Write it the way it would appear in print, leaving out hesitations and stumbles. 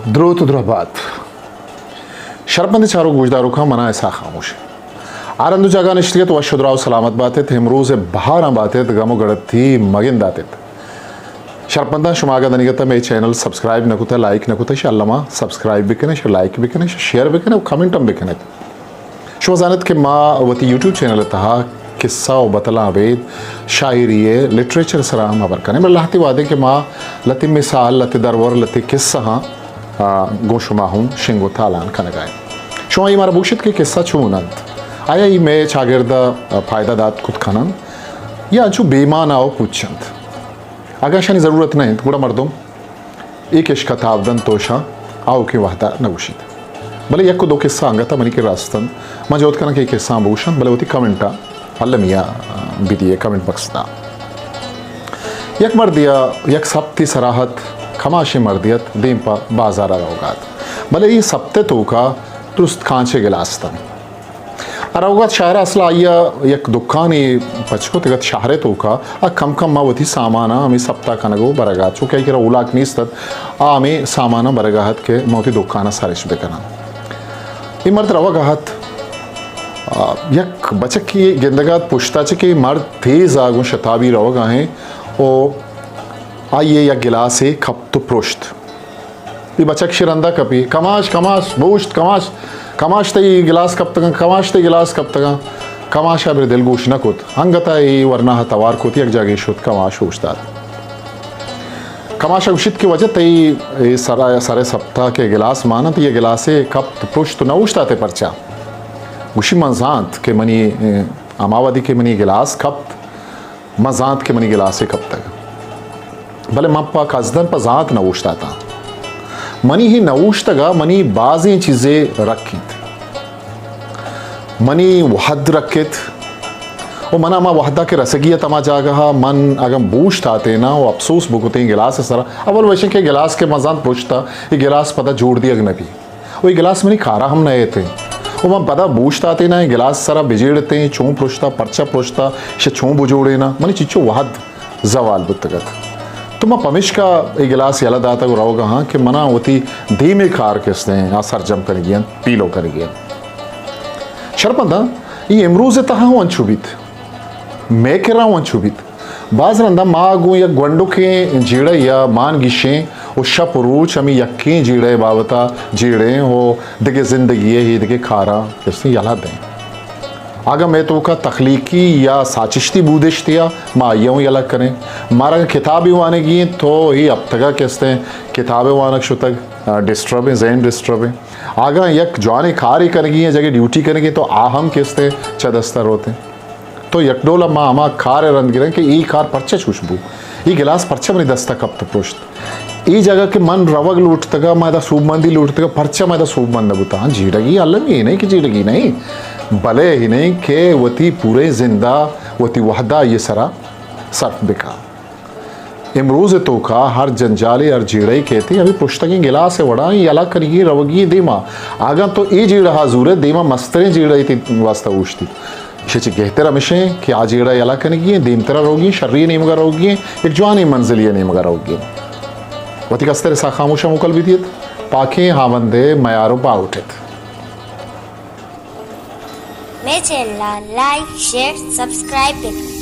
द्रोत द्रबात शरपंद चारों गुजदारों का मना ऐसा खामोश आरंदु जगह निश्चित वशुद्राव सलामत बातें हिमरूज बाहर बातें गमो गड़त थी मगिन दातें शरपंदा शुमागा दनिगता मे चैनल सब्सक्राइब नकुता लाइक नकुता शल्लमा सब्सक्राइब बिकने श लाइक बिकने श शेयर बिकने कमेंटम बिकने शोजानत के माँ वती यूट्यूब चैनल तहा किस्सा व बतला वेद शायरी लिटरेचर सराम अबर कने मैं लहती वादे के माँ लती मिसाल लती दरवर लती किस्सा हाँ गोशुमा हूँ शिंगो थालान खन गाए शुमा ये मारा बुशित के किस्सा छूनंत आया ही मैं चागिरदा फायदा दात खुद खनन या अंचु बेमान आओ पूछंत अगर शानी ज़रूरत नहीं तो गुड़ा मर्दों एक इश्क तावदन तोशा आओ के वाहता नगुशित भले एक को दो किस्सा अंगता मनी के रास्तन मजोत करना के किस्सा भूषण भले होती कमेंटा अल्लमिया बिदिए कमेंट बक्स दा एक मर्दिया एक सप्ती सराहत खमाशी मर्दियत दीम पा बाजारा रहोगात भले ये सप्ते तो का दुरुस्त खांचे गिलास्तन अरवगत शाहरा असला आया एक दुकानी पचको तगत शाहरे तो का कम कम मावती सामाना हमें सप्ता कनगो बरगा चुके कि उलाक नीस्तत आमे सामाना बरगाहत के मोती दुकाना सारिश बेकना ये मर्द रवागाहत यक बचक की गिंदगात पुश्ता चे कि मर्द तेज आगो शताबी रवागा हैं ओ आइए या गिलास है खप तो प्रोश्त ये बचक शिरंदा कपी कमाश कमाश बोश्त कमाश कमाश तई गिलास कब तक कमाश तई गिलास कब तक कमाशा बिर दिल गोश न कुत हंगता ये वरना तवार कुत एक जागे शुद्ध कमाश होशदार कमाशा उशित की वजह तई सारे सप्ताह के गिलास मानत ये गिलासे कब पुष्ट न उशताते परचा उशी मजांत के मनी अमावदी के मनी गिलास कब मजांत के मनी गिलासे कब तक भले मप्पा कजदन पर जात न उशताता मनी ही नऊशतगा मनी बाज़ी चीज़ें रखित मनी वहद रखित वो मना मा वहदा के रसगियत अमा जागा मन अगम बूश्त आते ना वो अफसोस बुकुते गिलास सरा अवल वैसे के गिलास के मजान पूछता ये गिलास पता जोड़ दिया अगनबी वो गिलास मनी खारा हम नए थे वो मैं पता बूश्त आते ना गिलास सरा बिजेड़ते हैं चों पुछता पर्चा पुछता शे चों बुजोड़े ना मनी चिच्चो वहद जवाल बुतगत तो मैं पमिश का एक गिलास याला दाता को रहोगा हाँ कि मना होती धीमे खार किसने आसर जम कर गया पीलो कर गया शरपंदा ये इमरूज तहा हूँ अनछुबित मैं कह रहा हूँ अनछुबित बाज रंदा मागू या ग्वंडो के जीड़े या मान गिशे उशा पुरूच हमें यक्की जीड़े बावता जीड़े हो दिखे जिंदगी है ही दिखे खारा किसने याला दें आगा मैं तो का तख्लीकी या साचिश्ती बूदिश दिया माँ यूँ अलग करें मारा किताबी वाने की तो ही अब तक कहते हैं किताबें वानक शु तक डिस्टर्ब है जैन डिस्टर्ब है आगा यक जवानी खारी करेगी है जगह ड्यूटी करेंगे तो आहम किसते चदस्तर होते तो यकडोला माँ हमा खार रंग गिरें कि ई खार परचे खुशबू ये गिलास परचे मनी दस्ता कब तो पुष्ट ई जगह के मन रवग लूटतगा मैदा सूब मंदी लूटतगा परचा मैदा सूब मंद बुता हाँ जीड़गी अलग ही नहीं कि जीड़गी नहीं भले ही नहीं के वती पूरे जिंदा वती वहदा ये सरा सर्फ बिका इमरूज तो का हर जंजाली हर जीड़े कहती अभी पुश्तकी गिलास है वड़ा ये अलग करेगी रवगी दीमा आगा तो ये जीड़ा हाजूर है दीमा मस्तरे जीड़ा थी वास्ता उछती शेची कहते रमेशे कि आ जीड़ा अलग करेगी दीम तरह रोगी शर्री नहीं मगर रोगी एक जवानी मंजिल नहीं मगर रोगी वती कस्तर सा खामोशा मुकल भी थी पाखे हावंदे मयारो पा उठित मेरे चैनल लाइक शेयर सब्सक्राइब